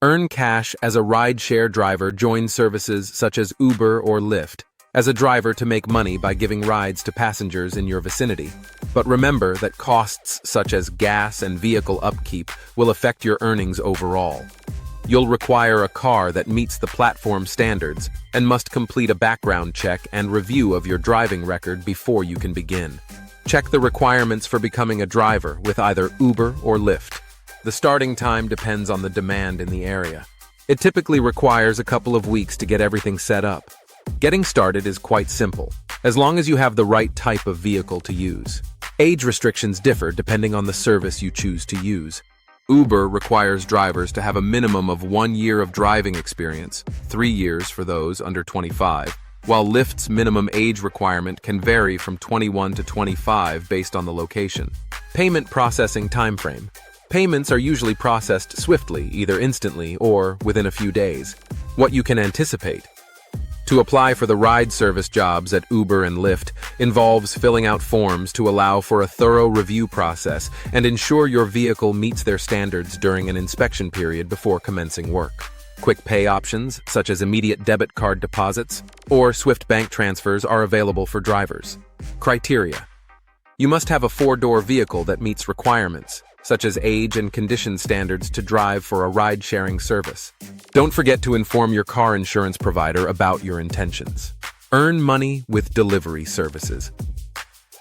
Earn cash as a rideshare driver. Join services such as Uber or Lyft as a driver to make money by giving rides to passengers in your vicinity. But remember that costs such as gas and vehicle upkeep will affect your earnings overall. You'll require a car that meets the platform standards and must complete a background check and review of your driving record before you can begin. Check the requirements for becoming a driver with either Uber or Lyft. The starting time depends on the demand in the area. It typically requires a couple of weeks to get everything set up. Getting started is quite simple, as long as you have the right type of vehicle to use. Age restrictions differ depending on the service you choose to use. Uber requires drivers to have a minimum of 1 year of driving experience, 3 years for those under 25, while Lyft's minimum age requirement can vary from 21 to 25 based on the location. Payment processing timeframe. Payments are usually processed swiftly, either instantly or within a few days. What you can anticipate. To apply for the ride service jobs at Uber and Lyft involves filling out forms to allow for a thorough review process and ensure your vehicle meets their standards during an inspection period before commencing work. Quick pay options, such as immediate debit card deposits or Swift bank transfers, are available for drivers. Criteria. You must have a 4-door vehicle that meets requirements, such as age and condition standards to drive for a ride-sharing service. Don't forget to inform your car insurance provider about your intentions. Earn money with delivery services.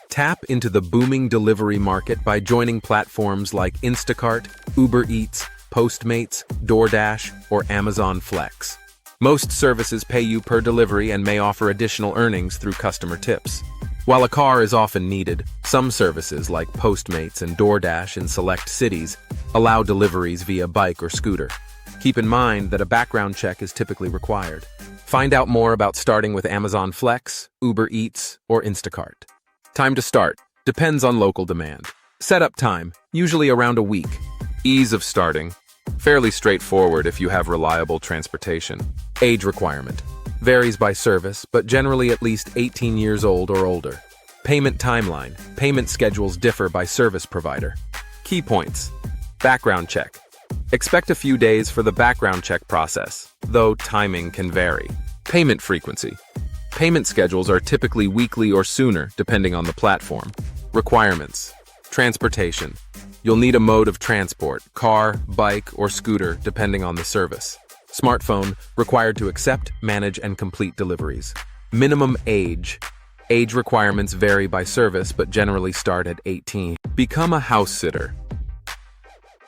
Tap into the booming delivery market by joining platforms like Instacart, Uber Eats, Postmates, DoorDash, or Amazon Flex. Most services pay you per delivery and may offer additional earnings through customer tips. While a car is often needed, some services like Postmates and DoorDash in select cities allow deliveries via bike or scooter. Keep in mind that a background check is typically required. Find out more about starting with Amazon Flex, Uber Eats, or Instacart. Time to start depends on local demand. Setup time, usually around a week. Ease of starting, fairly straightforward if you have reliable transportation. Age requirement, varies by service, but generally at least 18 years old or older. Payment timeline, payment schedules differ by service provider. Key points, background check. Expect a few days for the background check process, though timing can vary. Payment frequency. Payment schedules are typically weekly or sooner, depending on the platform. Requirements. Transportation. You'll need a mode of transport, car, bike, or scooter, depending on the service. Smartphone, required to accept, manage, and complete deliveries. Minimum age. Age requirements vary by service, but generally start at 18. Become a house sitter.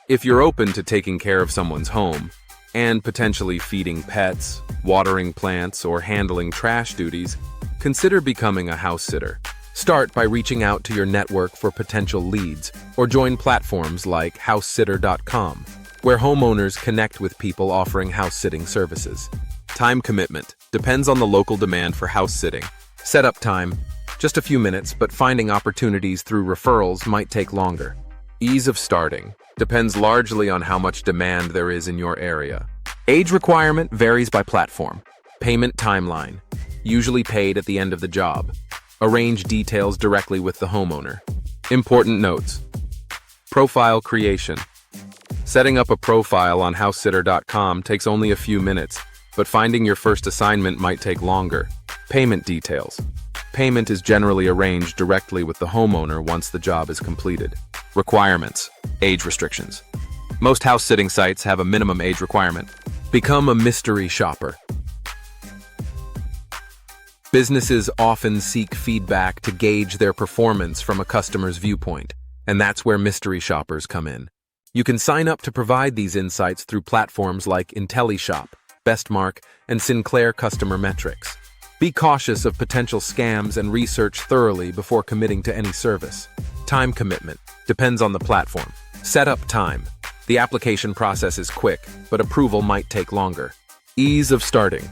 If you're open to taking care of someone's home, and potentially feeding pets, watering plants, or handling trash duties, consider becoming a house sitter. Start by reaching out to your network for potential leads, or join platforms like housesitter.com, where homeowners connect with people offering house-sitting services. Time commitment depends on the local demand for house-sitting. Setup time, just a few minutes, but finding opportunities through referrals might take longer. Ease of starting depends largely on how much demand there is in your area. Age requirement varies by platform. Payment timeline, usually paid at the end of the job. Arrange details directly with the homeowner. Important notes. Profile creation. Setting up a profile on housesitter.com takes only a few minutes, but finding your first assignment might take longer. Payment details. Payment is generally arranged directly with the homeowner once the job is completed. Requirements. Age restrictions. Most house-sitting sites have a minimum age requirement. Become a mystery shopper. Businesses often seek feedback to gauge their performance from a customer's viewpoint, and that's where mystery shoppers come in. You can sign up to provide these insights through platforms like IntelliShop, Bestmark, and Sinclair Customer Metrics. Be cautious of potential scams and research thoroughly before committing to any service. Time commitment depends on the platform. Setup time. The application process is quick, but approval might take longer. Ease of starting.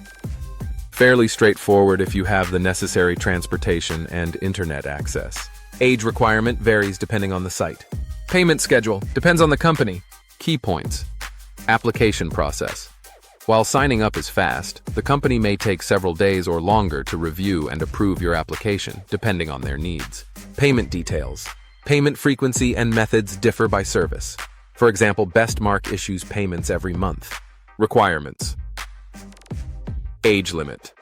Fairly straightforward if you have the necessary transportation and internet access. Age requirement varies depending on the site. Payment schedule depends on the company. Key points. Application process. While signing up is fast, the company may take several days or longer to review and approve your application, depending on their needs. Payment details. Payment frequency and methods differ by service. For example, Bestmark issues payments every month. Requirements. Age limit.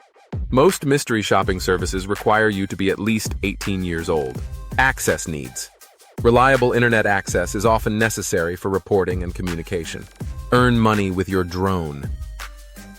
Most mystery shopping services require you to be at least 18 years old. Access needs. Reliable internet access is often necessary for reporting and communication. Earn money with your drone.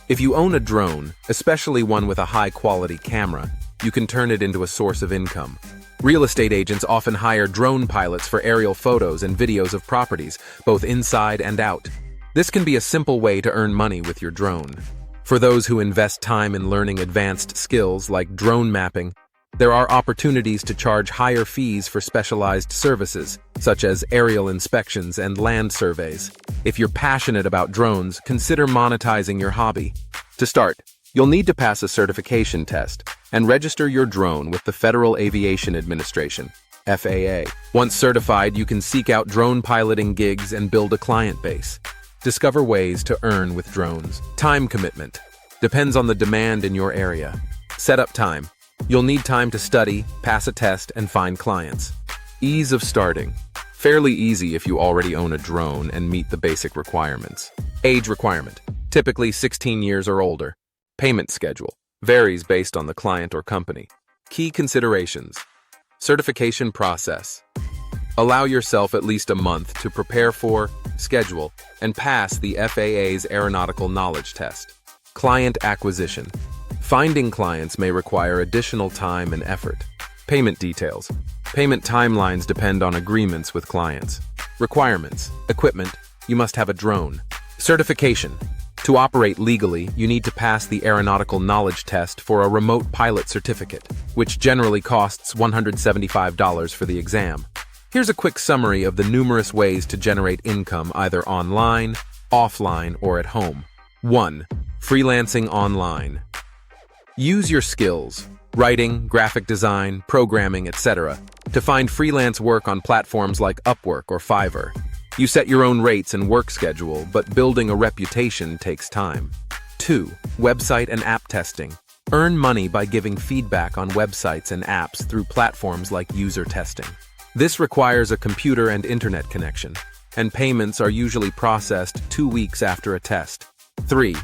If you own a drone, especially one with a high-quality camera, you can turn it into a source of income. Real estate agents often hire drone pilots for aerial photos and videos of properties, both inside and out. This can be a simple way to earn money with your drone. For those who invest time in learning advanced skills like drone mapping, there are opportunities to charge higher fees for specialized services, such as aerial inspections and land surveys. If you're passionate about drones, consider monetizing your hobby. To start, you'll need to pass a certification test and register your drone with the Federal Aviation Administration, FAA. Once certified, you can seek out drone piloting gigs and build a client base. Discover ways to earn with drones. Time commitment. Depends on the demand in your area. Setup time. You'll need time to study, pass a test, and find clients. Ease of starting. Fairly easy if you already own a drone and meet the basic requirements. Age requirement. Typically 16 years or older. Payment schedule. Varies based on the client or company. Key considerations. Certification process. Allow yourself at least a month to prepare for, schedule, and pass the FAA's Aeronautical Knowledge Test. Client acquisition. Finding clients may require additional time and effort. Payment details. Payment timelines depend on agreements with clients. Requirements. Equipment. You must have a drone. Certification. To operate legally, you need to pass the Aeronautical Knowledge Test for a remote pilot certificate, which generally costs $175 for the exam. Here's a quick summary of the numerous ways to generate income either online, offline, or at home. 1. Freelancing online. Use your skills, writing, graphic design, programming, etc., to find freelance work on platforms like Upwork or Fiverr. You set your own rates and work schedule, but building a reputation takes time. 2. Website and app testing. Earn money by giving feedback on websites and apps through platforms like user testing. This requires a computer and internet connection, and payments are usually processed 2 weeks after a test. 3.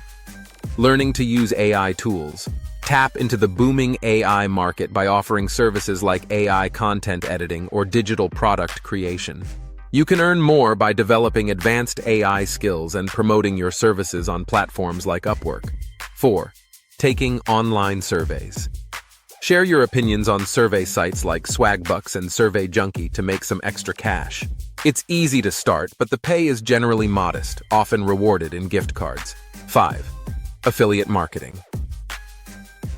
Learning to use AI tools. Tap into the booming AI market by offering services like AI content editing or digital product creation. You can earn more by developing advanced AI skills and promoting your services on platforms like Upwork. 4. Taking online surveys. Share your opinions on survey sites like Swagbucks and Survey Junkie to make some extra cash. It's easy to start, but the pay is generally modest, often rewarded in gift cards. 5. Affiliate marketing.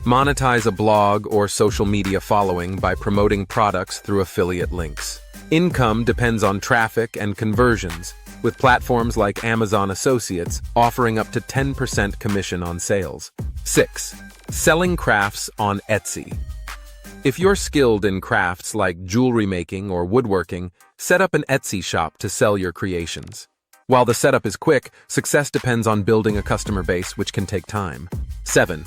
Monetize a blog or social media following by promoting products through affiliate links. Income depends on traffic and conversions, with platforms like Amazon Associates offering up to 10% commission on sales. 6. Selling crafts on Etsy. If you're skilled in crafts like jewelry making or woodworking, set up an Etsy shop to sell your creations. While the setup is quick, success depends on building a customer base, which can take time. 7.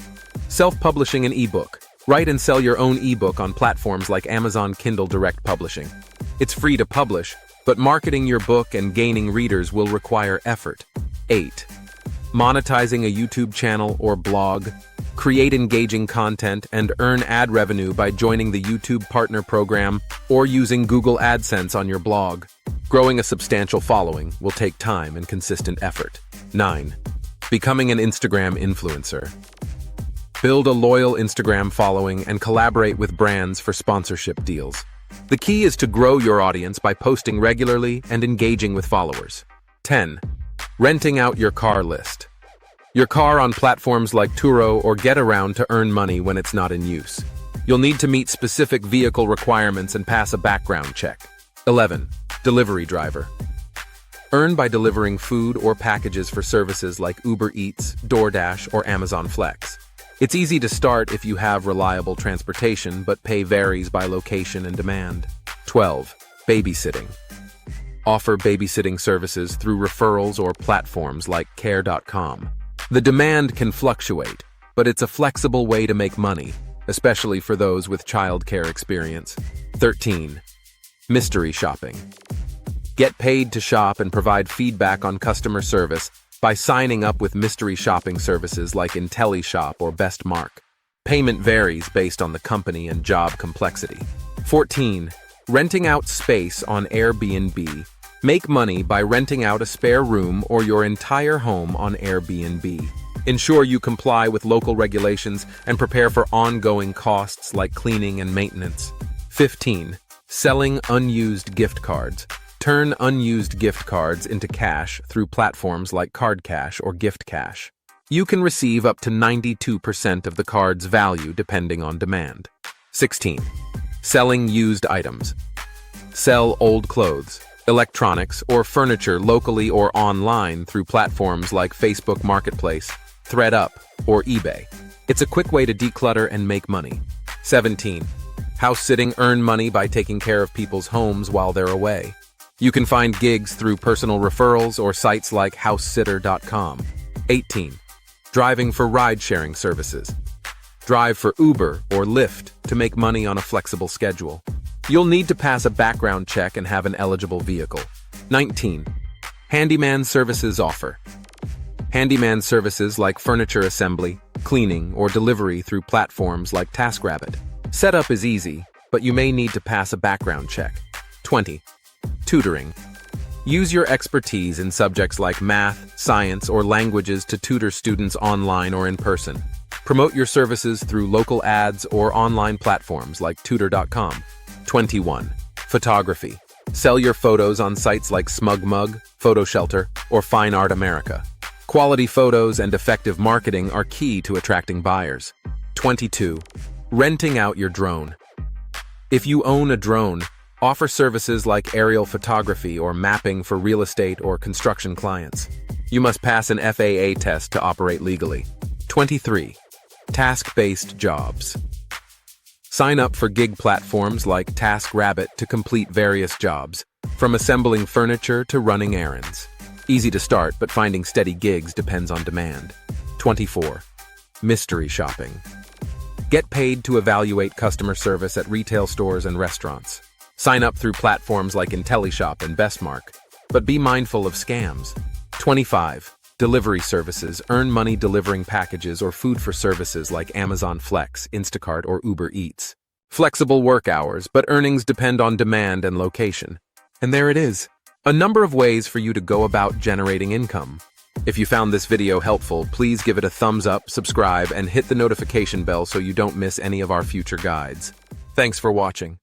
Self-publishing an ebook. Write and sell your own ebook on platforms like Amazon Kindle Direct Publishing. It's free to publish, but marketing your book and gaining readers will require effort. 8. Monetizing a YouTube channel or blog. Create engaging content and earn ad revenue by joining the YouTube Partner Program or using Google AdSense on your blog. Growing a substantial following will take time and consistent effort. 9. Becoming an Instagram influencer. Build a loyal Instagram following and collaborate with brands for sponsorship deals. The key is to grow your audience by posting regularly and engaging with followers. 10. Renting out your car list. Your car on platforms like Turo or Getaround to earn money when it's not in use. You'll need to meet specific vehicle requirements and pass a background check. 11. Delivery driver. Earn by delivering food or packages for services like Uber Eats, DoorDash, or Amazon Flex. It's easy to start if you have reliable transportation, but pay varies by location and demand. 12. Babysitting. Offer babysitting services through referrals or platforms like Care.com. The demand can fluctuate, but it's a flexible way to make money, especially for those with childcare experience. 13. Mystery shopping. Get paid to shop and provide feedback on customer service by signing up with mystery shopping services like IntelliShop or BestMark. Payment varies based on the company and job complexity. 14. Renting out space on Airbnb. Make money by renting out a spare room or your entire home on Airbnb. Ensure you comply with local regulations and prepare for ongoing costs like cleaning and maintenance. 15. Selling unused gift cards. Turn unused gift cards into cash through platforms like CardCash or GiftCash. You can receive up to 92% of the card's value depending on demand. 16. Selling used items. Sell old clothes, electronics, or furniture locally or online through platforms like Facebook Marketplace, ThreadUp, or eBay. It's a quick way to declutter and make money. 17. House sitting. Earn money by taking care of people's homes while they're away. You can find gigs through personal referrals or sites like housesitter.com. 18. Driving for ride-sharing services. Drive for Uber or Lyft to make money on a flexible schedule. You'll need to pass a background check and have an eligible vehicle. 19. Handyman services offer. Handyman services like furniture assembly, cleaning, or delivery through platforms like TaskRabbit. Setup is easy, but you may need to pass a background check. 20. Tutoring. Use your expertise in subjects like math, science, or languages to tutor students online or in person. Promote your services through local ads or online platforms like tutor.com. 21. Photography. Sell your photos on sites like SmugMug, PhotoShelter, or Fine Art America. Quality photos and effective marketing are key to attracting buyers. 22. Renting out your drone. If you own a drone, offer services like aerial photography or mapping for real estate or construction clients. You must pass an FAA test to operate legally. 23. Task-based jobs. Sign up for gig platforms like TaskRabbit to complete various jobs, from assembling furniture to running errands. Easy to start, but finding steady gigs depends on demand. 24. Mystery shopping. Get paid to evaluate customer service at retail stores and restaurants. Sign up through platforms like IntelliShop and BestMark, but be mindful of scams. 25. Delivery services. Earn money delivering packages or food for services like Amazon Flex, Instacart, or Uber Eats. Flexible work hours, but earnings depend on demand and location. And there it is. A number of ways for you to go about generating income. If you found this video helpful, please give it a thumbs up, subscribe, and hit the notification bell so you don't miss any of our future guides. Thanks for watching.